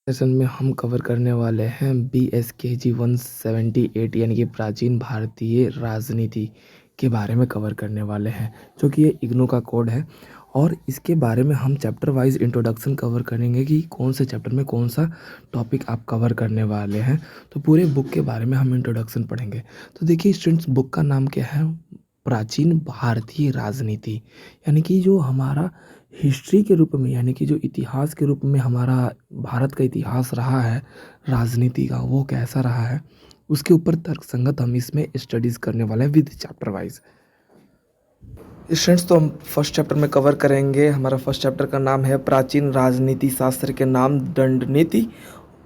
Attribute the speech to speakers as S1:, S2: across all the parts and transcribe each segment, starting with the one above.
S1: Session में हम cover करने वाले हैं BSKG 178 यानी कि प्राचीन भारतीय राजनीति के बारे में कवर करने वाले हैं, जो कि ये इग्नू का कोड है। और इसके बारे में हम चैप्टर वाइज इंट्रोडक्शन कवर करेंगे कि कौन से चैप्टर में कौन सा टॉपिक आप कवर करने वाले हैं। तो पूरे बुक के बारे में हम इंट्रोडक्शन पढ़ेंगे। तो देखिए स्टूडेंट्स, बुक का नाम क्या है? प्राचीन भारतीय राजनीति, यानी कि जो हमारा हिस्ट्री के रूप में, यानी कि जो इतिहास के रूप में हमारा भारत का इतिहास रहा है राजनीति का, वो कैसा रहा है उसके ऊपर तर्कसंगत हम इसमें स्टडीज़ करने वाले हैं विद चैप्टर वाइज। स्टूडेंट्स, तो हम फर्स्ट चैप्टर में कवर करेंगे। हमारा फर्स्ट चैप्टर का नाम है प्राचीन राजनीति शास्त्र के नाम दंड नीति,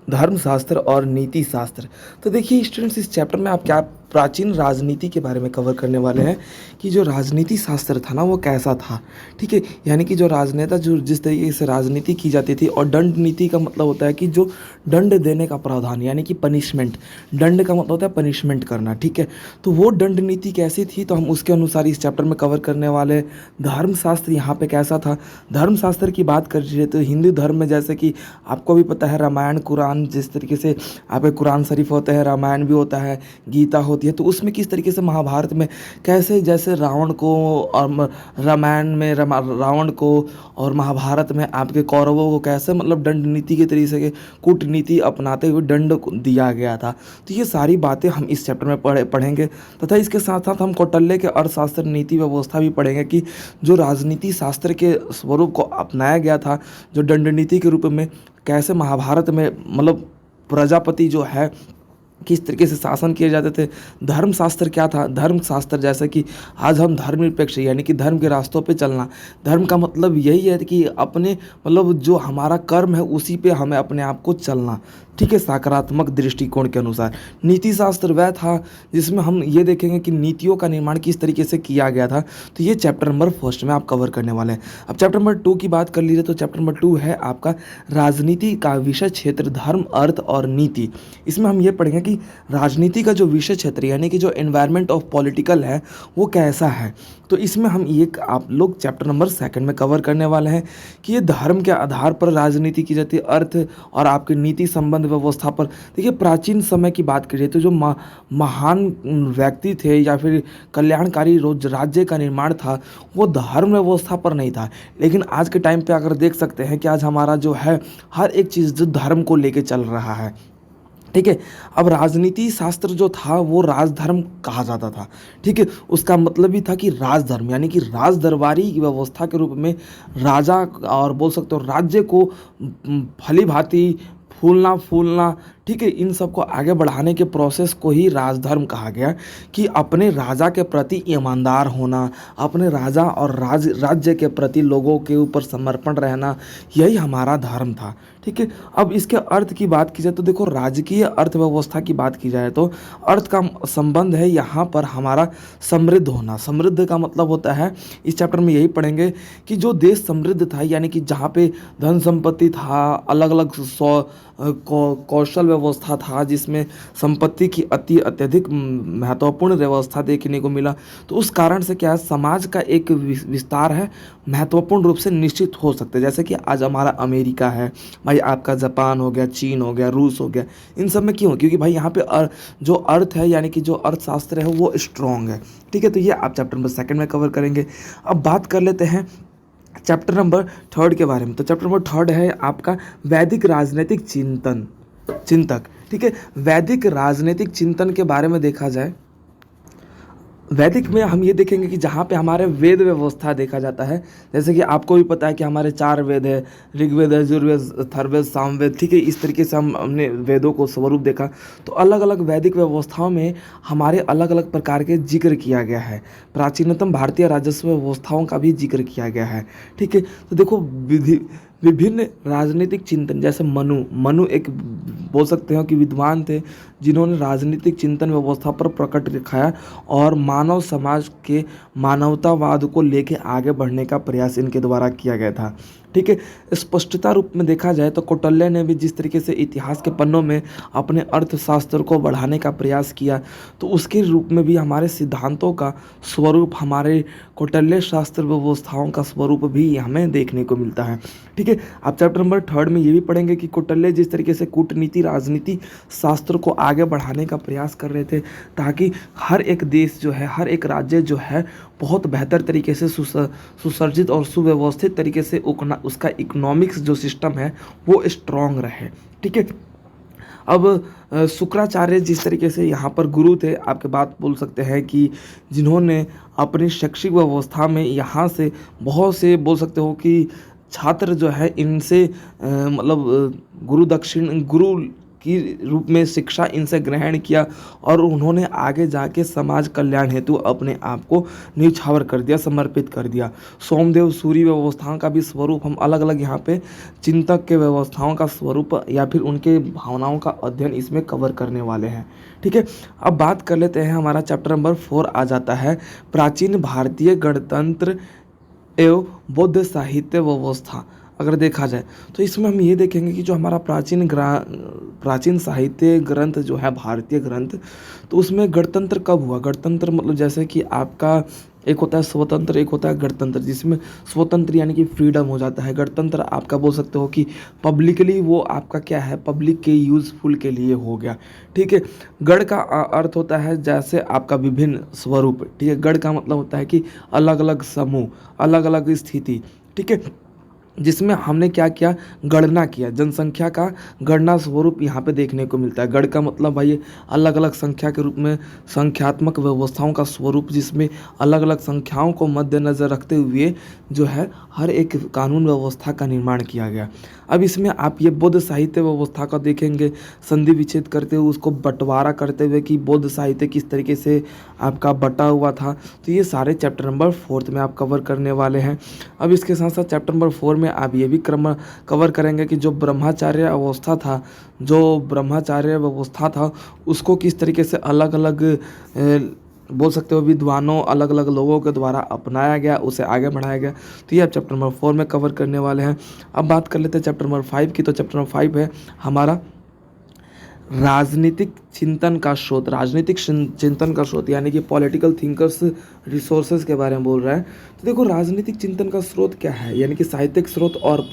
S1: धर्मशास्त्र और नीति शास्त्र। तो देखिए स्टूडेंट्स, इस चैप्टर में आप क्या प्राचीन राजनीति के बारे में कवर करने वाले हैं कि जो राजनीति शास्त्र था ना वो कैसा था। ठीक है, यानी कि जो राजनेता जो जिस तरीके से राजनीति की जाती थी, और दंड नीति का मतलब होता है कि जो दंड देने का प्रावधान, यानी कि पनिशमेंट। दंड का मतलब होता है पनिशमेंट करना। ठीक है, तो वो दंड नीति कैसी थी, तो हम उसके अनुसार इस चैप्टर में कवर करने वाले। धर्मशास्त्र यहाँ पे कैसा था? धर्मशास्त्र की बात कर रही है तो हिंदू धर्म में, जैसे कि आपको भी पता है, रामायण कुरान, जिस तरीके से आपके कुरान शरीफ होता है, रामायण भी होता है, गीता होती है, तो उसमें किस तरीके से महाभारत में कैसे, जैसे रावण को, और रामायण में रावण को, और महाभारत में आपके कौरवों को कैसे मतलब दंड नीति के तरीके से कूटनीति अपनाते हुए दंड दिया गया था। तो ये सारी बातें हम इस चैप्टर में पढ़ेंगे, तथा इसके साथ साथ हम कौटिल्य के अर्थशास्त्र नीति व्यवस्था भी पढ़ेंगे कि जो राजनीति शास्त्र के स्वरूप को अपनाया गया था, जो दंड नीति के रूप में, कैसे महाभारत में मतलब प्रजापति जो है किस तरीके से शासन किए जाते थे। धर्मशास्त्र क्या था? धर्मशास्त्र जैसे कि आज हम धर्मनिरपेक्ष, यानी कि धर्म के रास्तों पे चलना। धर्म का मतलब यही है कि अपने मतलब जो हमारा कर्म है उसी पे हमें अपने आप को चलना। ठीक है, सकारात्मक दृष्टिकोण के अनुसार। नीति शास्त्र वह था जिसमें हम ये देखेंगे कि नीतियों का निर्माण किस तरीके से किया गया था। तो ये चैप्टर नंबर फर्स्ट में आप कवर करने वाले हैं। अब चैप्टर नंबर 2 की बात कर लीजिए, तो चैप्टर नंबर 2 है आपका राजनीति का विषय क्षेत्र, धर्म, अर्थ और नीति। इसमें हम ये पढ़ेंगे कि राजनीति का जो विषय क्षेत्र, यानी कि जो एनवायरनमेंट ऑफ पॉलिटिकल है, वो कैसा है। तो इसमें हम ये आप लोग चैप्टर नंबर 2 में कवर करने वाले हैं कि ये धर्म के आधार पर राजनीति की जाती है, अर्थ और आपकी नीति संबंध व्यवस्था पर। देखिए प्राचीन समय की बात करिए तो जो महान व्यक्ति थे या फिर कल्याणकारी राज्य का निर्माण था, वो धर्म व्यवस्था पर नहीं था। लेकिन आज के टाइम पे अगर देख सकते हैं कि आज हमारा जो है हर एक चीज़ जो धर्म को लेके चल रहा है। ठीक है, अब राजनीति शास्त्र जो था वो राजधर्म कहा जाता था। ठीक है, उसका मतलब भी था कि राजधर्म, यानी कि राज दरबारी की व्यवस्था के रूप में राजा, और बोल सकते हो राज्य को भली भांति फूलना फूलना, ठीक है, इन सब को आगे बढ़ाने के प्रोसेस को ही राजधर्म कहा गया। कि अपने राजा के प्रति ईमानदार होना, अपने राजा और राज्य के प्रति लोगों के ऊपर समर्पण रहना, यही हमारा धर्म था। ठीक है, अब इसके अर्थ की बात की जाए तो देखो, राजकीय अर्थव्यवस्था की बात की जाए तो अर्थ का संबंध है यहाँ पर हमारा समृद्ध होना। समृद्ध का मतलब होता है, इस चैप्टर में यही पढ़ेंगे कि जो देश समृद्ध था, यानी कि जहाँ पे धन संपत्ति था, अलग अलग कौशल व्यवस्था था, जिसमें संपत्ति की अत्यधिक महत्वपूर्ण व्यवस्था देखने को मिला। तो उस कारण से क्या है, समाज का एक विस्तार है महत्वपूर्ण रूप से निश्चित हो सकते हैं। जैसे कि आज हमारा अमेरिका है भाई, आपका जापान हो गया, चीन हो गया, रूस हो गया, इन सब में क्यों? क्योंकि भाई यहाँ पे जो अर्थ है, यानी कि जो अर्थशास्त्र है वो स्ट्रॉन्ग है। ठीक है, तो ये आप चैप्टर नंबर 2 में कवर करेंगे। अब बात कर लेते हैं चैप्टर नंबर 3 के बारे में। तो चैप्टर नंबर 3 है आपका वैदिक राजनीतिक चिंतक। ठीक है, वैदिक राजनीतिक चिंतन के बारे में देखा जाए, वैदिक में हम ये देखेंगे कि जहाँ पे हमारे वेद व्यवस्था देखा जाता है। जैसे कि आपको भी पता है कि हमारे 4 वेद है, ऋग्वेद, यजुर्वेद, अथर्ववेद, सामवेद। ठीक है, इस तरीके से हमने वेदों को स्वरूप देखा। तो अलग अलग वैदिक व्यवस्थाओं में हमारे अलग अलग प्रकार के जिक्र किया गया है। प्राचीनतम भारतीय राजस्व व्यवस्थाओं का भी जिक्र किया गया है। ठीक है, तो देखो विभिन्न राजनीतिक चिंतन, जैसे मनु एक बोल सकते हो कि विद्वान थे, जिन्होंने राजनीतिक चिंतन व्यवस्था पर प्रकट दिखाया और मानव समाज के मानवतावाद को लेकर आगे बढ़ने का प्रयास इनके द्वारा किया गया था। ठीक है। स्पष्टता रूप में देखा जाए तो कौटिल्य ने भी जिस तरीके से इतिहास के पन्नों में अपने अर्थशास्त्र को बढ़ाने का प्रयास किया, तो उसके रूप में भी हमारे सिद्धांतों का स्वरूप, हमारे कौटिल्य शास्त्र व्यवस्थाओं का स्वरूप भी हमें देखने को मिलता है। ठीक है। आप चैप्टर नंबर 3 में ये भी पढ़ेंगे कि कौटिल्य जिस तरीके से कूटनीति राजनीति शास्त्र को आगे बढ़ाने का प्रयास कर रहे थे, ताकि हर एक देश जो है, हर एक राज्य जो है, बहुत बेहतर तरीके से सुसज्जित और सुव्यवस्थित तरीके से उसका इकोनॉमिक्स जो सिस्टम है वो स्ट्रांग रहे। ठीक है। अब शुक्राचार्य जिस तरीके से यहाँ पर गुरु थे, आपके बात बोल सकते हैं कि जिन्होंने अपनी शैक्षिक व्यवस्था में यहाँ से बहुत से बोल सकते हो कि छात्र जो है इनसे गुरु की रूप में शिक्षा इनसे ग्रहण किया, और उन्होंने आगे जाके समाज कल्याण हेतु अपने आप को न्यौछावर कर दिया, समर्पित कर दिया। सोमदेव सूरी व्यवस्थाओं का भी स्वरूप हम अलग अलग यहाँ पे चिंतक के व्यवस्थाओं का स्वरूप या फिर उनके भावनाओं का अध्ययन इसमें कवर करने वाले हैं। ठीक है। अब बात कर लेते हैं, हमारा चैप्टर नंबर 4 आ जाता है प्राचीन भारतीय गणतंत्र एवं बौद्ध साहित्य व्यवस्था। अगर देखा जाए तो इसमें हम ये देखेंगे कि जो हमारा प्राचीन साहित्य ग्रंथ जो है, भारतीय ग्रंथ, तो उसमें गणतंत्र कब हुआ। गणतंत्र मतलब जैसे कि आपका एक होता है स्वतंत्र, एक होता है गणतंत्र, जिसमें स्वतंत्र यानी कि फ्रीडम हो जाता है। गणतंत्र आपका बोल सकते हो कि पब्लिकली वो आपका क्या है, पब्लिक के यूजफुल के लिए हो गया। ठीक है। गण का अर्थ होता है जैसे आपका विभिन्न स्वरूप। ठीक है। गण का मतलब होता है कि अलग अलग समूह, अलग अलग स्थिति। ठीक है। जिसमें हमने क्या किया, गणना किया, जनसंख्या का गणना स्वरूप यहाँ पे देखने को मिलता है। गण का मतलब भाई अलग अलग संख्या के रूप में संख्यात्मक व्यवस्थाओं का स्वरूप, जिसमें अलग अलग संख्याओं को मद्देनज़र रखते हुए जो है हर एक कानून व्यवस्था का निर्माण किया गया। अब इसमें आप ये बौद्ध साहित्य व्यवस्था का देखेंगे, संधि विच्छेद करते हुए, उसको बंटवारा करते हुए कि बौद्ध साहित्य किस तरीके से आपका बटा हुआ था। तो ये सारे चैप्टर नंबर 4 में आप कवर करने वाले हैं। अब इसके साथ साथ चैप्टर नंबर 4 में आप ये भी कवर करेंगे कि जो ब्रह्मचार्य व्यवस्था था उसको किस तरीके से अलग अलग बोल सकते हो विद्वानों, अलग अलग लोगों के द्वारा अपनाया गया, उसे आगे बढ़ाया गया। तो ये आप चैप्टर नंबर 4 में कवर करने वाले हैं। अब बात कर लेते हैं चैप्टर नंबर 5 की। तो चैप्टर नंबर 5 है हमारा राजनीतिक चिंतन का स्रोत। राजनीतिक चिंतन का स्रोत यानी कि पॉलिटिकल थिंकर्स रिसोर्सेज के बारे में बोल रहा है। तो देखो, राजनीतिक चिंतन का स्रोत क्या है, यानी कि साहित्यिक स्रोत और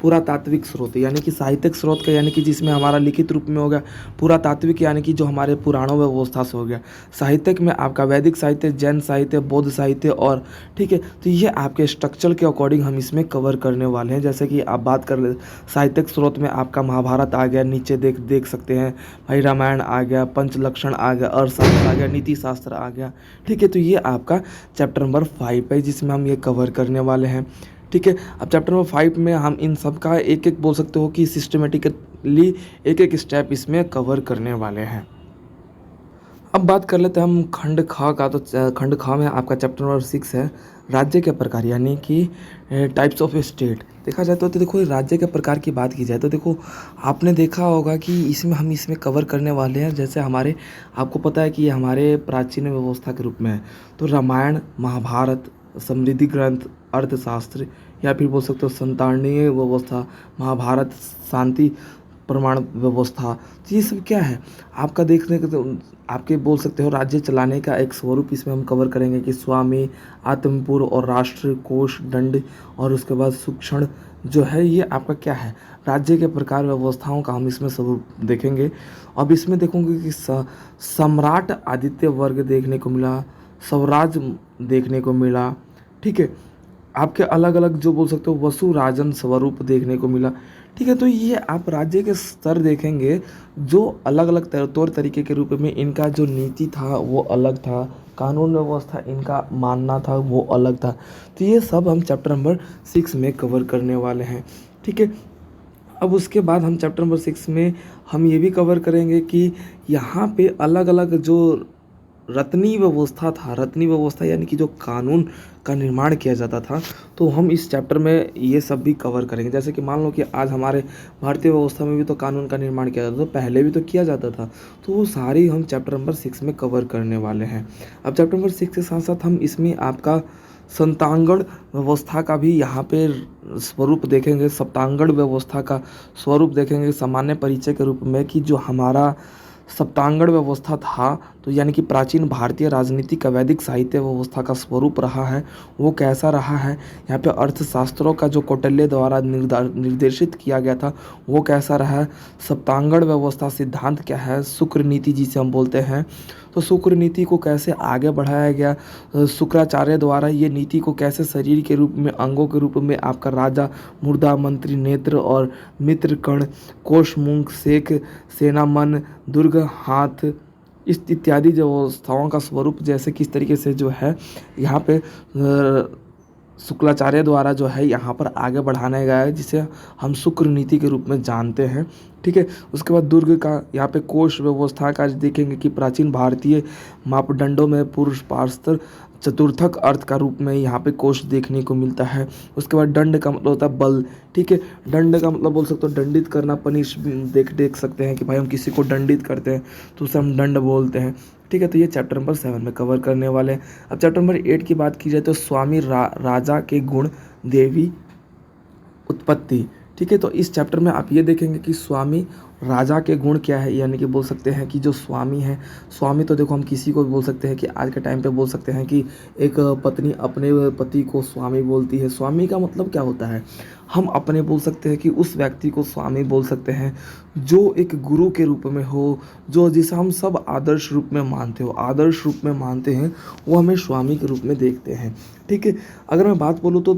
S1: पुरातात्विक स्रोत। यानी कि साहित्यिक स्रोत का यानी कि जिसमें हमारा लिखित रूप में हो गया, पुरातात्विक यानी कि जो हमारे पुराणों व्यवस्था से हो गया, साहित्यिक में आपका वैदिक साहित्य, जैन साहित्य, बौद्ध साहित्य। और ठीक है, तो ये आपके स्ट्रक्चर के अकॉर्डिंग हम इसमें कवर करने वाले हैं। जैसे कि आप बात कर ले, साहित्यिक स्रोत में आपका महाभारत आ गया, नीचे देख सकते हैं भाई रामायण आ गया, पंचलक्षण आ गया, अर्थशास्त्र आ गया, नीति शास्त्र आ गया। ठीक है। तो ये आपका चैप्टर नंबर 5 है जिसमें हम ये कवर करने वाले हैं। ठीक है। अब चैप्टर नंबर 5 में हम इन सब का एक एक बोल सकते हो कि सिस्टमेटिकली एक एक स्टेप इसमें कवर करने वाले हैं। अब बात कर लेते हैं हम खंड ख का। तो खंड ख में आपका चैप्टर नंबर 6 है राज्य के प्रकार, यानी कि टाइप्स ऑफ स्टेट। देखा जाए तो देखो, राज्य के प्रकार की बात की जाए तो देखो, आपने देखा होगा कि हम इसमें कवर करने वाले हैं। जैसे हमारे, आपको पता है कि ये हमारे प्राचीन व्यवस्था के रूप में है। तो रामायण, महाभारत, समृद्धि ग्रंथ, अर्थशास्त्र, या फिर बोल सकते हो संतारणीय व्यवस्था, महाभारत, शांति प्रमाण व्यवस्था। तो ये सब क्या है आपका देखने के, तो आपके बोल सकते हो राज्य चलाने का एक स्वरूप इसमें हम कवर करेंगे कि स्वामी, आत्मपूर्व और राष्ट्र, कोष, दंड, और उसके बाद सुक्षण जो है, ये आपका क्या है राज्य के प्रकार व्यवस्थाओं का हम इसमें स्वरूप देखेंगे। अब इसमें देखोगे कि सम्राट आदित्य वर्ग देखने को मिला, स्वराज देखने को मिला। ठीक है। आपके अलग अलग जो बोल सकते हो वसु राजन स्वरूप देखने को मिला। ठीक है। तो ये आप राज्य के स्तर देखेंगे जो अलग अलग तौर तरीके के रूप में इनका जो नीति था वो अलग था, कानून व्यवस्था इनका मानना था वो अलग था। तो ये सब हम चैप्टर नंबर 6 में कवर करने वाले हैं। ठीक है। अब उसके बाद हम चैप्टर नंबर 6 में हम ये भी कवर करेंगे कि यहाँ पे अलग अलग जो रत्नी व्यवस्था यानी कि जो कानून का निर्माण किया जाता था, तो हम इस चैप्टर में ये सब भी कवर करेंगे। जैसे कि मान लो कि आज हमारे भारतीय व्यवस्था में भी तो कानून का निर्माण किया जाता था, पहले भी तो किया जाता था। तो वो सारी हम चैप्टर नंबर 6 में कवर करने वाले हैं। अब चैप्टर नंबर 6 के साथ साथ हम इसमें आपका संतांगण व्यवस्था का भी यहाँ पे स्वरूप देखेंगे, सप्तांगण व्यवस्था का स्वरूप देखेंगे सामान्य परिचय के रूप में, कि जो हमारा सप्तांगण व्यवस्था था, तो यानी कि प्राचीन भारतीय राजनीतिक वैदिक साहित्य व्यवस्था का स्वरूप रहा है, वो कैसा रहा है। यहाँ पे अर्थशास्त्रों का जो कौटिल्य द्वारा निर्देशित किया गया था वो कैसा रहा है। सप्तांगण व्यवस्था सिद्धांत क्या है, शुक्र नीति जिसे हम बोलते हैं, तो शुक्र नीति को कैसे आगे बढ़ाया गया, शुक्राचार्य द्वारा ये नीति को कैसे शरीर के रूप में, अंगों के रूप में आपका राजा, मुर्दा, मंत्री, नेत्र और मित्र, कण, कोष, मूंग, सेक, सेना, मन, दुर्ग, हाथ, इस इत्यादि जो व्यवस्थाओं का स्वरूप जैसे किस तरीके से जो है यहाँ पे शुक्राचार्य द्वारा जो है यहाँ पर आगे बढ़ाने गया है, जिसे हम शुक्र नीति के रूप में जानते हैं। ठीक है, उसके बाद दुर्ग का यहाँ पे कोश व्यवस्था का देखेंगे कि प्राचीन भारतीय मापदंडों में पुरुष पार्श्व चतुर्थक अर्थ का रूप में यहाँ पे कोश देखने को मिलता है। उसके बाद दंड का मतलब होता है बल। ठीक है, दंड का मतलब बोल सकते हो दंडित करना, पनिश देख सकते हैं कि भाई हम किसी को दंडित करते हैं तो उसे हम दंड बोलते हैं। ठीक है, तो ये चैप्टर नंबर 7 में कवर करने वाले हैं। अब चैप्टर नंबर 8 की बात की जाए तो स्वामी राजा के गुण, देवी उत्पत्ति। ठीक है, तो इस चैप्टर में आप ये देखेंगे कि स्वामी राजा के गुण क्या है, यानी कि बोल सकते हैं कि जो स्वामी है, स्वामी तो देखो हम किसी को भी बोल सकते हैं कि आज के टाइम पे बोल सकते हैं कि एक पत्नी अपने पति को स्वामी बोलती है। स्वामी का मतलब क्या होता है, हम अपने बोल सकते हैं कि उस व्यक्ति को स्वामी बोल सकते हैं जो एक गुरु के रूप में हो, जो जिसे हम सब आदर्श रूप में मानते हो, आदर्श रूप में मानते हैं, वो हमें स्वामी के रूप में देखते हैं। ठीक है, अगर मैं बात बोलूँ तो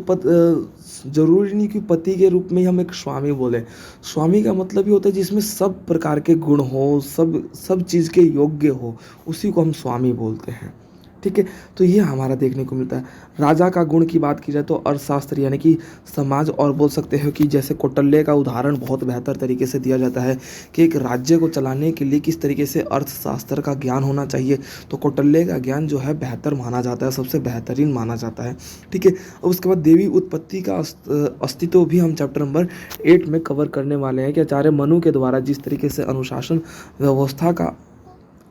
S1: जरूरी नहीं कि पति के रूप में ही हम एक स्वामी बोले। स्वामी का मतलब ही होता है जिसमें सब प्रकार के गुण हो, सब चीज़ के योग्य हो, उसी को हम स्वामी बोलते हैं। ठीक है, तो ये हमारा देखने को मिलता है। राजा का गुण की बात की जाए तो अर्थशास्त्र यानी कि समाज, और बोल सकते हो कि जैसे कौटिल्य का उदाहरण बहुत बेहतर तरीके से दिया जाता है कि एक राज्य को चलाने के लिए किस तरीके से अर्थशास्त्र का ज्ञान होना चाहिए, तो कौटिल्य का ज्ञान जो है बेहतर माना जाता है, सबसे बेहतरीन माना जाता है। ठीक है, और उसके बाद देवी उत्पत्ति का अस्तित्व भी हम चैप्टर नंबर 8 में कवर करने वाले हैं कि आचार्य मनु के द्वारा जिस तरीके से अनुशासन व्यवस्था का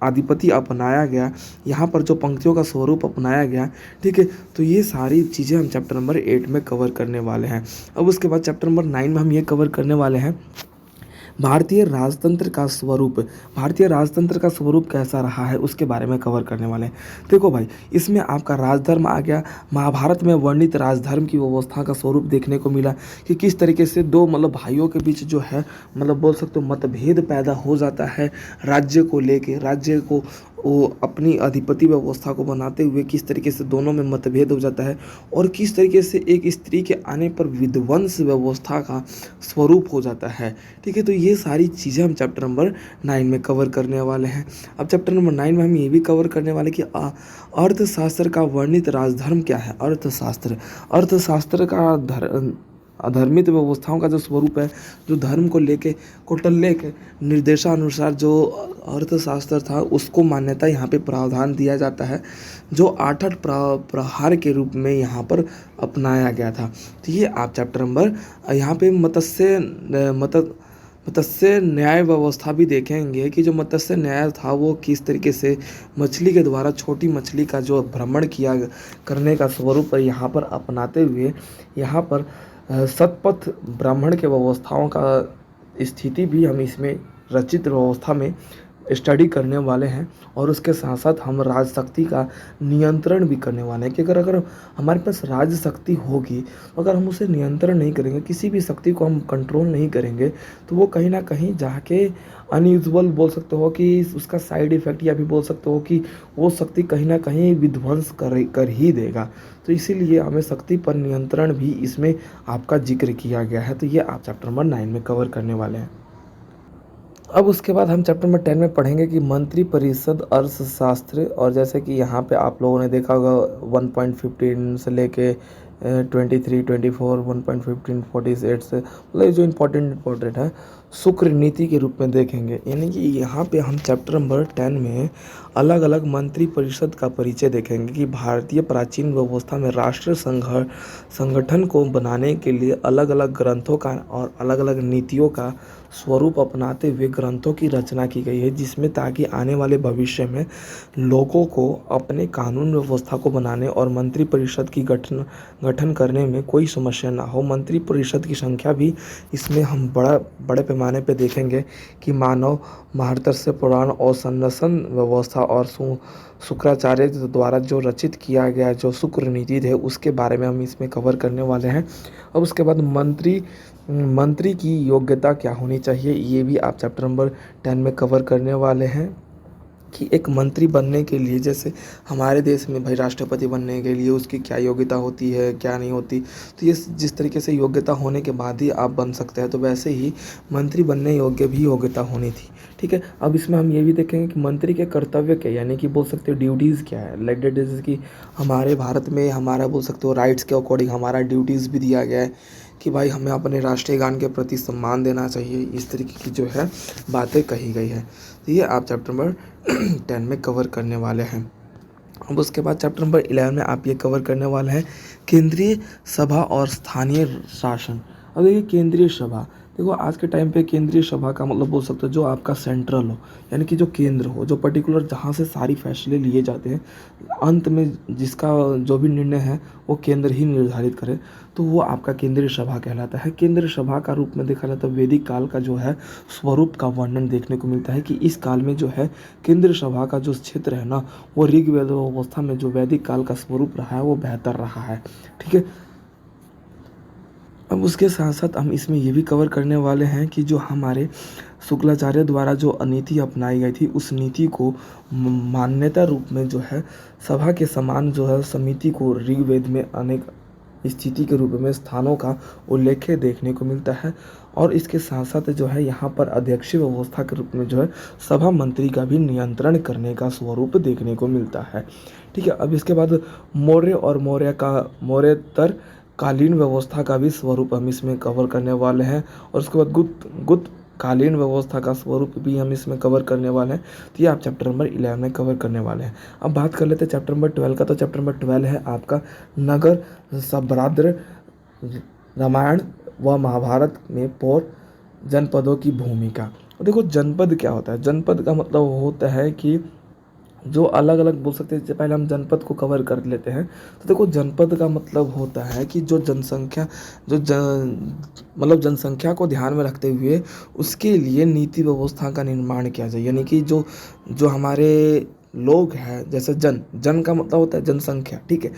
S1: आधिपत्य अपनाया गया, यहाँ पर जो पंक्तियों का स्वरूप अपनाया गया। ठीक है, तो ये सारी चीज़ें हम चैप्टर नंबर 8 में कवर करने वाले हैं। अब उसके बाद चैप्टर नंबर 9 में हम ये कवर करने वाले हैं भारतीय राजतंत्र का स्वरूप। भारतीय राजतंत्र का स्वरूप कैसा रहा है उसके बारे में कवर करने वाले हैं। देखो भाई, इसमें आपका राजधर्म आ गया। महाभारत में वर्णित राजधर्म की व्यवस्था का स्वरूप देखने को मिला कि किस तरीके से दो मतलब भाइयों के बीच जो है मतलब बोल सकते हो मतभेद पैदा हो जाता है राज्य को लेके। राज्य को वो अपनी अधिपति व्यवस्था को बनाते हुए किस तरीके से दोनों में मतभेद हो जाता है और किस तरीके से एक स्त्री के आने पर विध्वंस व्यवस्था का स्वरूप हो जाता है। ठीक है, तो ये सारी चीज़ें हम चैप्टर नंबर 9 में कवर करने वाले हैं। अब चैप्टर नंबर 9 में हम ये भी कवर करने वाले कि अर्थशास्त्र का वर्णित राजधर्म क्या है। अर्थशास्त्र का अधर्मित व्यवस्थाओं का जो स्वरूप है, जो धर्म को लेके कौटिल्य के निर्देशानुसार जो अर्थशास्त्र था उसको मान्यता यहाँ पे प्रावधान दिया जाता है, जो 8 प्रहार के रूप में यहाँ पर अपनाया गया था। तो ये आप चैप्टर नंबर यहाँ पे मत्स्य न्याय व्यवस्था भी देखेंगे कि जो मत्स्य न्याय था वो किस तरीके से मछली के द्वारा छोटी मछली का जो भ्रमण किया करने का स्वरूप यहाँ पर अपनाते हुए यहाँ पर सतपथ ब्राह्मण के व्यवस्थाओं का स्थिति भी हम इसमें रचित व्यवस्था में स्टडी करने वाले हैं। और उसके साथ साथ हम राजशक्ति का नियंत्रण भी करने वाले हैं कि अगर हमारे पास राजशक्ति होगी, अगर हम उसे नियंत्रण नहीं करेंगे, किसी भी शक्ति को हम कंट्रोल नहीं करेंगे, तो वो कहीं ना कहीं जाके अनयूजुअल बोल सकते हो कि उसका साइड इफ़ेक्ट, या भी बोल सकते हो कि वो शक्ति कहीं ना कहीं विध्वंस कर ही देगा। तो इसीलिए हमें शक्ति पर नियंत्रण भी इसमें आपका जिक्र किया गया है। तो ये आप चैप्टर नंबर 9 में कवर करने वाले हैं। अब उसके बाद हम चैप्टर नंबर 10 में पढ़ेंगे कि मंत्री परिषद अर्थशास्त्र। और जैसे कि यहाँ पे आप लोगों ने देखा होगा 1.15 से लेके 23, 24, 1.15, 48 से मतलब जो इम्पोर्टेंट है, शुक्र नीति के रूप में देखेंगे। यानी कि यहाँ पे हम चैप्टर नंबर 10 में अलग अलग मंत्री परिषद का परिचय देखेंगे कि भारतीय प्राचीन व्यवस्था में राष्ट्र संगठन को बनाने के लिए अलग अलग ग्रंथों का और अलग अलग नीतियों का स्वरूप अपनाते हुए ग्रंथों की रचना की गई है, जिसमें ताकि आने वाले भविष्य में लोगों को अपने कानून व्यवस्था को बनाने और मंत्री परिषद की गठन करने में कोई समस्या ना हो। मंत्री परिषद की संख्या भी इसमें हम बड़े पैमाने पे देखेंगे कि मानव महारतस्य पुराण और संदर्शन व्यवस्था और शुक्राचार्य द्वारा जो रचित किया गया जो शुक्र नीति है उसके बारे में हम इसमें कवर करने वाले हैं। अब उसके बाद मंत्री की योग्यता क्या होनी चाहिए, ये भी आप चैप्टर नंबर 10 में कवर करने वाले हैं कि एक मंत्री बनने के लिए, जैसे हमारे देश में भाई राष्ट्रपति बनने के लिए उसकी क्या योग्यता होती है क्या नहीं होती, तो ये जिस तरीके से योग्यता होने के बाद ही आप बन सकते हैं, तो वैसे ही मंत्री बनने योग्य भी योग्यता होनी थी। ठीक है, अब इसमें हम ये भी देखेंगे कि मंत्री के कर्तव्य क्या, यानी कि बोल सकते हो ड्यूटीज़ क्या है। लाइक डेट जैसे कि हमारे भारत में हमारा बोल सकते हो राइट्स के अकॉर्डिंग हमारा ड्यूटीज़ भी दिया गया है कि भाई हमें अपने राष्ट्रीय गान के प्रति सम्मान देना चाहिए। इस तरीके की जो है बातें कही गई है, तो ये आप चैप्टर नंबर 10 में कवर करने वाले हैं। अब उसके बाद चैप्टर नंबर 11 में आप ये कवर करने वाले हैं केंद्रीय सभा और स्थानीय शासन। अब देखिए केंद्रीय सभा, देखो आज के टाइम पे केंद्रीय सभा का मतलब बोल सकते हो जो आपका सेंट्रल हो, यानी कि जो केंद्र हो, जो पर्टिकुलर जहाँ से सारी फैसले लिए जाते हैं, अंत में जिसका जो भी निर्णय है वो केंद्र ही निर्धारित करे, तो वो आपका केंद्रीय सभा कहलाता है। केंद्रीय सभा का रूप में देखा जाता है वैदिक काल का जो है स्वरूप का वर्णन देखने को मिलता है कि इस काल में जो है केंद्रीय सभा का जो क्षेत्र है ना, वो ऋग्वेद अवस्था में जो वैदिक काल का स्वरूप रहा है वो बेहतर रहा है। ठीक है, अब उसके साथ साथ हम इसमें ये भी कवर करने वाले हैं कि जो हमारे शुक्लाचार्य द्वारा जो नीति अपनाई गई थी उस नीति को मान्यता रूप में जो है सभा के समान जो है समिति को ऋग्वेद में अनेक स्थिति के रूप में स्थानों का उल्लेख देखने को मिलता है। और इसके साथ साथ जो है यहाँ पर अध्यक्षीय व्यवस्था के रूप में जो है सभा मंत्री का भी नियंत्रण करने का स्वरूप देखने को मिलता है। ठीक है, अब इसके बाद मौर्य और मौर्यतर कालीन व्यवस्था का भी स्वरूप हम इसमें कवर करने वाले हैं। और उसके बाद गुप्त कालीन व्यवस्था का स्वरूप भी हम इसमें कवर करने वाले हैं, तो ये आप चैप्टर नंबर 11 में कवर करने वाले हैं। अब बात कर लेते हैं चैप्टर नंबर 12 का। तो चैप्टर नंबर 12 है आपका नगर संभ्रांत रामायण व महाभारत में पौर जनपदों की भूमिका। देखो जनपद क्या होता है, जनपद का मतलब होता है कि जो अलग अलग बोल सकते हैं। इससे पहले हम जनपद को कवर कर लेते हैं। तो देखो जनपद का मतलब होता है कि जो जनसंख्या मतलब जनसंख्या को ध्यान में रखते हुए उसके लिए नीति व्यवस्था का निर्माण किया जाए। यानी कि जो जो हमारे लोग हैं, जैसे जन का मतलब होता है जनसंख्या, ठीक है,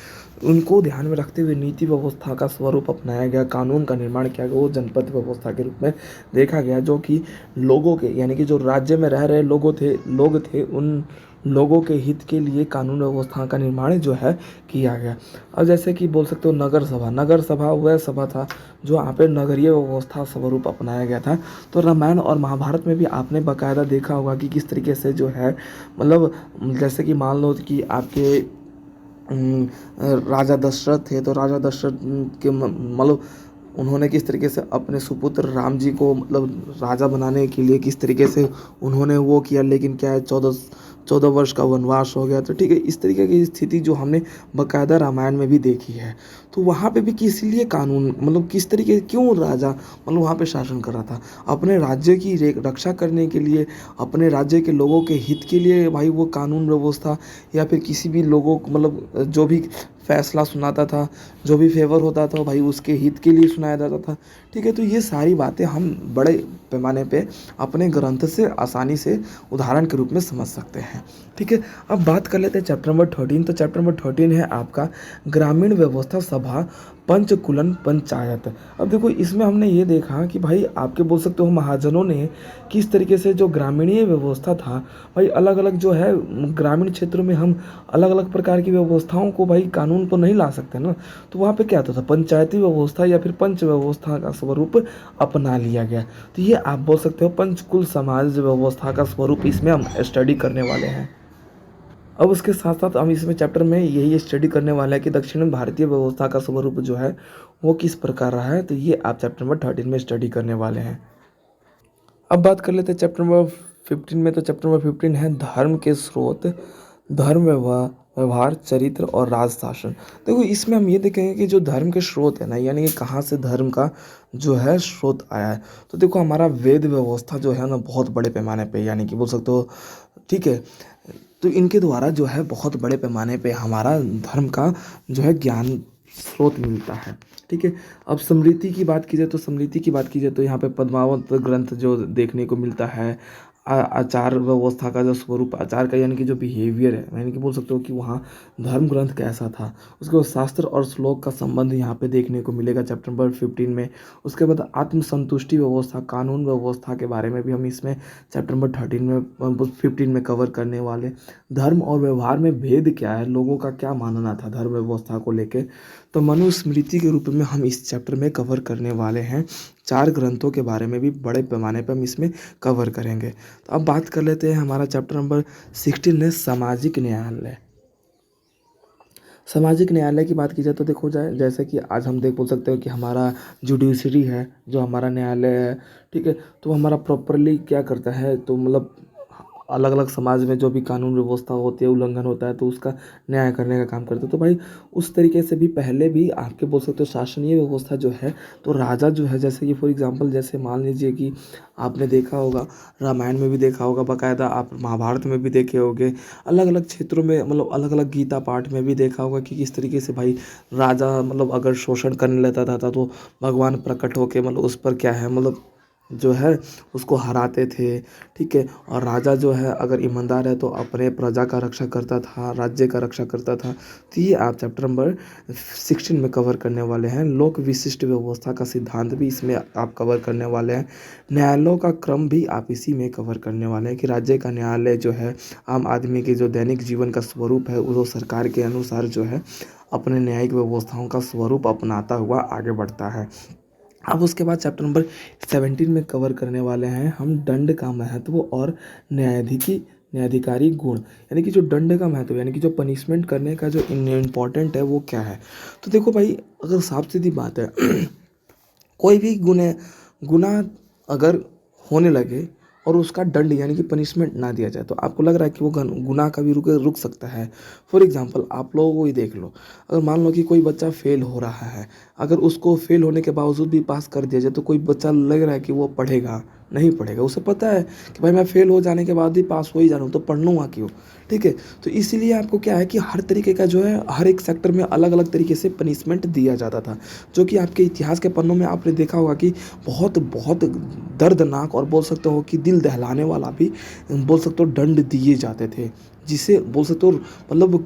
S1: उनको ध्यान में रखते हुए नीति व्यवस्था का स्वरूप अपनाया गया, कानून का निर्माण किया गया, वो जनपद व्यवस्था के रूप में देखा गया, जो कि लोगों के यानी कि जो राज्य में रह रहे लोग थे उन लोगों के हित के लिए कानून व्यवस्था का निर्माण जो है किया गया। अब जैसे कि बोल सकते हो नगर सभा वह सभा था जो यहाँ पे नगरीय व्यवस्था स्वरूप अपनाया गया था। तो रामायण और महाभारत में भी आपने बाकायदा देखा होगा कि किस तरीके से जो है मतलब जैसे कि मान लो कि आपके राजा दशरथ थे, तो राजा दशरथ के मतलब उन्होंने किस तरीके से अपने सुपुत्र राम जी को मतलब राजा बनाने के लिए किस तरीके से उन्होंने वो किया, लेकिन क्या है 14 वर्ष का वनवास हो गया। तो ठीक है, इस तरीके की स्थिति जो हमने बाकायदा रामायण में भी देखी है। तो वहाँ पे भी किस लिए कानून मतलब किस तरीके क्यों राजा मतलब वहाँ पे शासन कर रहा था, अपने राज्य की रक्षा करने के लिए, अपने राज्य के लोगों के हित के लिए भाई वो कानून व्यवस्था या फिर किसी भी लोगों को मतलब जो भी फैसला सुनाता था, जो भी फेवर होता था भाई उसके हित के लिए सुनाया जाता था। ठीक है, तो ये सारी बातें हम बड़े पैमाने पे अपने ग्रंथ से आसानी से उदाहरण के रूप में समझ सकते हैं। ठीक है, अब बात कर लेते हैं चैप्टर नंबर 13। तो चैप्टर नंबर 13 है आपका ग्रामीण व्यवस्था सभा पंचकुलन पंचायत। अब देखो इसमें हमने ये देखा कि भाई आपके बोल सकते हो महाजनों ने किस तरीके से जो ग्रामीणीय व्यवस्था था भाई अलग अलग जो है ग्रामीण क्षेत्रों में हम अलग अलग प्रकार की व्यवस्थाओं को भाई कानून तो नहीं ला सकते ना, तो वहाँ पे क्या होता था पंचायती व्यवस्था या फिर पंच व्यवस्था का स्वरूप अपना लिया गया। तो ये आप बोल सकते हो पंचकुल समाज व्यवस्था का स्वरूप इसमें हम स्टडी करने वाले हैं। अब उसके साथ साथ हम इसमें चैप्टर में यही स्टडी करने वाले हैं कि दक्षिण भारतीय व्यवस्था का स्वरूप जो है वो किस प्रकार रहा है। तो ये आप चैप्टर नंबर 13 में स्टडी करने वाले हैं। अब बात कर लेते हैं चैप्टर नंबर 15 में। तो चैप्टर नंबर 15 है धर्म के स्रोत, धर्म व्यवहार, चरित्र और राजशासन। देखो इसमें हम ये देखेंगे कि जो धर्म के स्रोत है ना, यानी कि कहाँ से धर्म का जो है स्रोत आया है। तो देखो हमारा वेद व्यवस्था जो है ना बहुत बड़े पैमाने पे, यानी कि बोल सकते हो, ठीक है, तो इनके द्वारा जो है बहुत बड़े पैमाने पे हमारा धर्म का जो है ज्ञान स्रोत मिलता है। ठीक है। अब स्मृति की बात की जाए तो यहाँ पे पद्मावत ग्रंथ जो देखने को मिलता है। आचार व्यवस्था का जो स्वरूप, आचार का यानी कि जो बिहेवियर है, यानी कि बोल सकते हो कि वहाँ धर्म ग्रंथ कैसा था। उसके बाद शास्त्र और श्लोक का संबंध यहाँ पे देखने को मिलेगा चैप्टर नंबर 15 में। उसके बाद आत्मसंतुष्टि व्यवस्था, कानून व्यवस्था के बारे में भी हम इसमें चैप्टर नंबर 15 में कवर करने वाले। धर्म और व्यवहार में भेद क्या है, लोगों का क्या मानना था धर्म व्यवस्था को लेके, तो मनुस्मृति के रूप में हम इस चैप्टर में कवर करने वाले हैं। 4 ग्रंथों के बारे में भी बड़े पैमाने पर हम इसमें कवर करेंगे। तो अब बात कर लेते हैं हमारा चैप्टर नंबर 16 है सामाजिक न्यायालय। सामाजिक न्यायालय की बात की जाए तो देखो जाए, जैसे कि आज हम देख बोल सकते हो कि हमारा जुडिशरी है, जो हमारा न्यायालय है, ठीक है, तो हमारा प्रॉपरली क्या करता है, तो मतलब अलग अलग समाज में जो भी कानून व्यवस्था होती है, उल्लंघन होता है, तो उसका न्याय करने का काम करते हैं। तो भाई उस तरीके से भी पहले भी आपके बोल सकते हो शासनीय व्यवस्था जो है, तो राजा जो है, जैसे कि फॉर एग्जांपल जैसे मान लीजिए कि आपने देखा होगा, रामायण में भी देखा होगा, बाकायदा आप महाभारत में भी देखे होंगे, अलग अलग क्षेत्रों में, मतलब अलग अलग गीता पाठ में भी देखा होगा कि किस तरीके से भाई राजा मतलब अगर शोषण करने लेता था तो भगवान प्रकट होके मतलब उस पर क्या है, मतलब जो है उसको हराते थे। ठीक है। और राजा जो है अगर ईमानदार है तो अपने प्रजा का रक्षा करता था, राज्य का रक्षा करता था। तो ये आप चैप्टर नंबर 16 में कवर करने वाले हैं। लोक विशिष्ट व्यवस्था का सिद्धांत भी इसमें आप कवर करने वाले हैं। न्यायालयों का क्रम भी आप इसी में कवर करने वाले हैं कि राज्य का न्यायालय जो है आम आदमी के जो दैनिक जीवन का स्वरूप है, वो सरकार के अनुसार जो है अपने न्यायिक व्यवस्थाओं का स्वरूप अपनाता हुआ आगे बढ़ता है। अब उसके बाद चैप्टर नंबर 17 में कवर करने वाले हैं हम दंड का महत्व और न्यायाधिकारी गुण, यानी कि जो दंड का महत्व, यानी कि जो पनिशमेंट करने का जो इम्पोर्टेंट है वो क्या है। तो देखो भाई, अगर साफ सीधी बात है कोई भी गुनाह अगर होने लगे और उसका दंड यानी कि पनिशमेंट ना दिया जाए, तो आपको लग रहा है कि वो गुनाह कभी रुक सकता है। फॉर एग्जांपल आप लोगों को ही देख लो, अगर मान लो कि कोई बच्चा फेल हो रहा है, अगर उसको फेल होने के बावजूद भी पास कर दिया जाए, तो कोई बच्चा लग रहा है कि वो पढ़ेगा? नहीं पढ़ेगा। उसे पता है कि भाई मैं फेल हो जाने के बाद भी पास हो ही जा रहा हूँ, तो पढ़ लूँगा क्यों। ठीक है। तो इसीलिए आपको क्या है कि हर तरीके का जो है हर एक सेक्टर में अलग अलग तरीके से पनिशमेंट दिया जाता था, जो कि आपके इतिहास के पन्नों में आपने देखा होगा कि बहुत बहुत दर्दनाक और बोल सकते हो कि दिल दहलाने वाला भी बोल सकते हो दंड दिए जाते थे, जिसे बोल सकते हो मतलब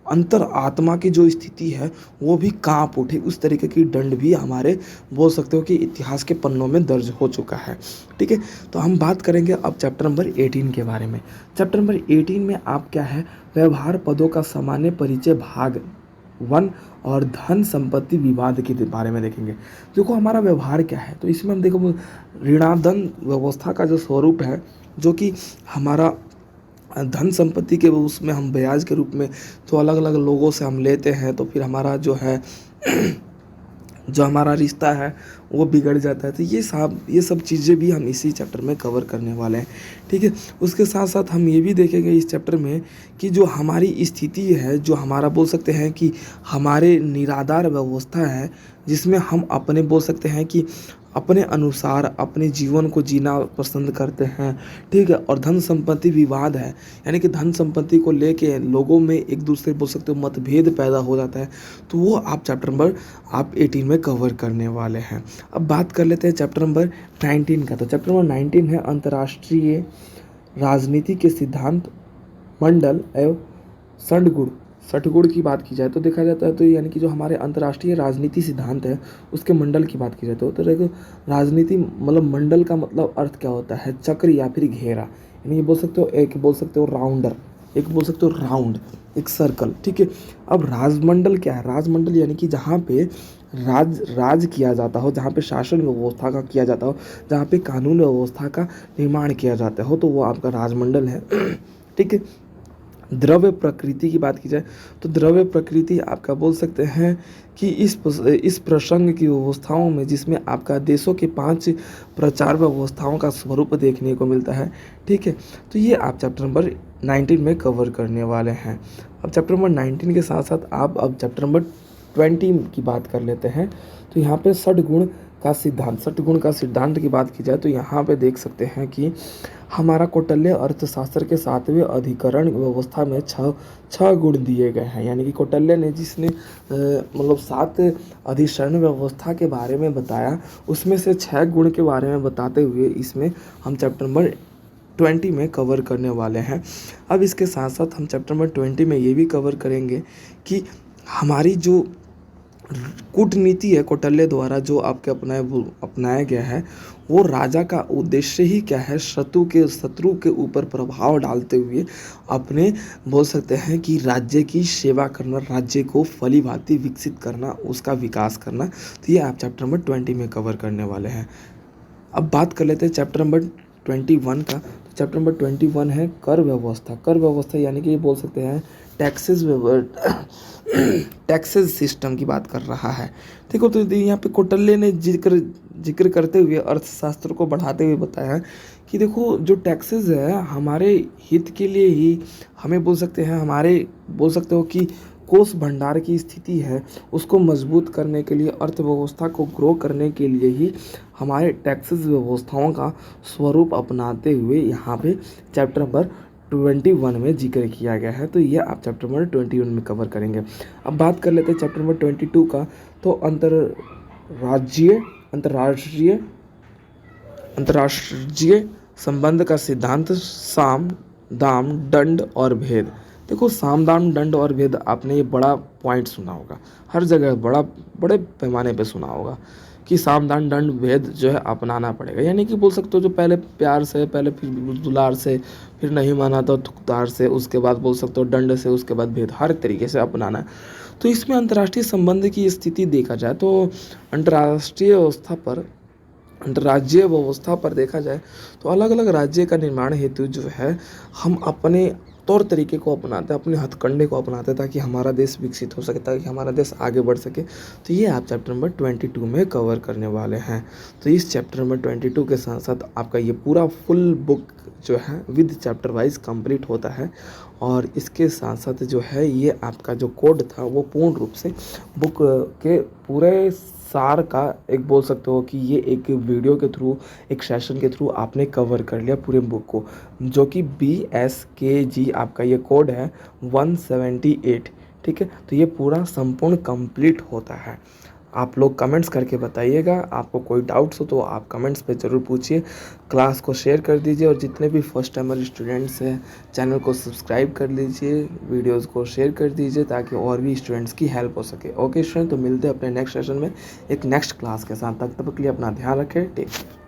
S1: अंतर आत्मा की जो स्थिति है वो भी कांप उठे। उस तरीके की दंड भी हमारे बोल सकते हो कि इतिहास के पन्नों में दर्ज हो चुका है। ठीक है। तो हम बात करेंगे अब चैप्टर नंबर 18 के बारे में। चैप्टर नंबर 18 में आप क्या है, व्यवहार पदों का सामान्य परिचय भाग 1 और धन संपत्ति विवाद के बारे में देखेंगे। देखो हमारा व्यवहार क्या है, तो इसमें हम देखो ऋणाधन व्यवस्था का जो स्वरूप है, जो कि हमारा धन संपत्ति के उसमें हम ब्याज के रूप में तो अलग अलग लोगों से हम लेते हैं, तो फिर हमारा जो है जो हमारा रिश्ता है वो बिगड़ जाता है। तो ये सब चीज़ें भी हम इसी चैप्टर में कवर करने वाले हैं। ठीक है। उसके साथ साथ हम ये भी देखेंगे इस चैप्टर में कि जो हमारी स्थिति है, जो हमारा बोल सकते हैं कि हमारे निराधार व्यवस्था है, जिसमें हम अपने बोल सकते हैं कि अपने अनुसार अपने जीवन को जीना पसंद करते हैं। ठीक है। और धन संपत्ति विवाद है, यानी कि धन संपत्ति को लेके लोगों में एक दूसरे बोल सकते हो मतभेद पैदा हो जाता है, तो वो आप चैप्टर नंबर आप 18 में कवर करने वाले हैं। अब बात कर लेते हैं चैप्टर नंबर 19 का। तो चैप्टर नंबर 19 है अंतर्राष्ट्रीय राजनीति के सिद्धांत, मंडल एवं षटगुण। षटगुण की बात की जाए तो देखा जाता है, तो यानी कि जो हमारे अंतर्राष्ट्रीय राजनीति सिद्धांत है उसके मंडल की बात की जाए तो देखो राजनीति मतलब मंडल का मतलब अर्थ क्या होता है, चक्र या फिर घेरा, यानी ये बोल सकते हो, एक बोल सकते हो राउंडर, एक बोल सकते हो राउंड, एक सर्कल। ठीक है। अब राजमंडल क्या है, राजमंडल यानी कि जहाँ पे राज किया जाता हो, जहाँ पे शासन व्यवस्था का किया जाता हो, जहाँ पे कानून व्यवस्था का निर्माण किया जाता हो, तो वो आपका राजमंडल है। ठीक है। द्रव्य प्रकृति की बात की जाए तो द्रव्य प्रकृति आपका बोल सकते हैं कि इस प्रसंग की व्यवस्थाओं में जिसमें आपका देशों के 5 प्रचार व्यवस्थाओं का स्वरूप देखने को मिलता है। ठीक है, तो ये आप चैप्टर नंबर 19 में कवर करने वाले हैं। अब चैप्टर नंबर 19 के साथ साथ आप अब चैप्टर नंबर 20 की बात कर लेते हैं। तो यहाँ पे षटगुण का सिद्धांत की बात की जाए तो यहाँ पे देख सकते हैं कि हमारा कौटिल्य अर्थशास्त्र के 7वें अधिकरण व्यवस्था में छह गुण दिए गए हैं। यानी कि कौटिल्य ने जिसने मतलब 7 अधिकरण व्यवस्था के बारे में बताया, उसमें से 6 गुण के बारे में बताते हुए इसमें हम चैप्टर नंबर 20 में कवर करने वाले हैं। अब इसके साथ साथ हम चैप्टर नंबर 20 में ये भी कवर करेंगे कि हमारी जो कूटनीति है कौटिल्य द्वारा जो आपके अपनाया गया है, वो राजा का उद्देश्य ही क्या है, शत्रु के ऊपर प्रभाव डालते हुए अपने बोल सकते हैं कि राज्य की सेवा करना, राज्य को फली भांति विकसित करना, उसका विकास करना। तो ये आप चैप्टर नंबर 20 में कवर करने वाले हैं। अब बात कर लेते हैं चैप्टर नंबर 21 का। तो चैप्टर नंबर 21 है कर व्यवस्था यानी कि ये बोल सकते हैं टैक्सेस सिस्टम की बात कर रहा है। देखो, तो यहाँ पे कौटिल्य ने जिक्र करते हुए अर्थशास्त्र को बढ़ाते हुए बताया कि देखो जो टैक्सेस है हमारे हित के लिए ही, हमें बोल सकते हो कि कोष भंडार की स्थिति है उसको मजबूत करने के लिए, अर्थव्यवस्था को ग्रो करने के लिए ही हमारे टैक्सेस व्यवस्थाओं का स्वरूप अपनाते हुए यहाँ पे चैप्टर नंबर 21 में जिक्र किया गया है। तो ये आप चैप्टर नंबर 21 में कवर करेंगे। अब बात कर लेते हैं चैप्टर नंबर 22 का। तो अंतर्राष्ट्रीय संबंध का सिद्धांत, साम दाम दंड और भेद। देखो, साम दाम दंड और भेद आपने ये बड़ा पॉइंट सुना होगा, हर जगह बड़े पैमाने पे सुना होगा कि साम दाम दंड भेद जो है अपनाना पड़ेगा। यानी कि बोल सकते हो जो पहले प्यार से, पहले फिर दुलार से, फिर नहीं माना तो थुकतार से, उसके बाद बोल सकते हो दंड से, उसके बाद भेद, हर तरीके से अपनाना है। तो इसमें अंतर्राष्ट्रीय संबंध की स्थिति देखा जाए तो अंतर्राज्यीय व्यवस्था पर देखा जाए तो अलग अलग राज्य का निर्माण हेतु जो है हम अपने तौर तरीके को अपनाते हैं, अपने हथकंडे को अपनाते हैं ताकि हमारा देश विकसित हो सके, ताकि हमारा देश आगे बढ़ सके। तो ये आप चैप्टर नंबर 22 में कवर करने वाले हैं। तो इस चैप्टर नंबर 22 के साथ साथ आपका ये पूरा फुल बुक जो है विद चैप्टर वाइज कंप्लीट होता है। और इसके साथ साथ जो है ये आपका जो कोड था वो पूर्ण रूप से बुक के पूरे सार का एक बोल सकते हो कि ये एक वीडियो के थ्रू, एक सेशन के थ्रू आपने कवर कर लिया पूरे बुक को, जो कि BSKG आपका ये कोड है 178। ठीक है, तो ये पूरा संपूर्ण कंप्लीट होता है। आप लोग कमेंट्स करके बताइएगा, आपको कोई डाउट्स हो तो आप कमेंट्स पे ज़रूर पूछिए। क्लास को शेयर कर दीजिए और जितने भी फर्स्ट टाइमर स्टूडेंट्स हैं चैनल को सब्सक्राइब कर लीजिए, वीडियोस को शेयर कर दीजिए ताकि और भी स्टूडेंट्स की हेल्प हो सके। ओके स्टूडेंट, तो मिलते हैं अपने नेक्स्ट सेशन में एक नेक्स्ट क्लास के साथ। तब तक के लिए अपना ध्यान रखें। Take care.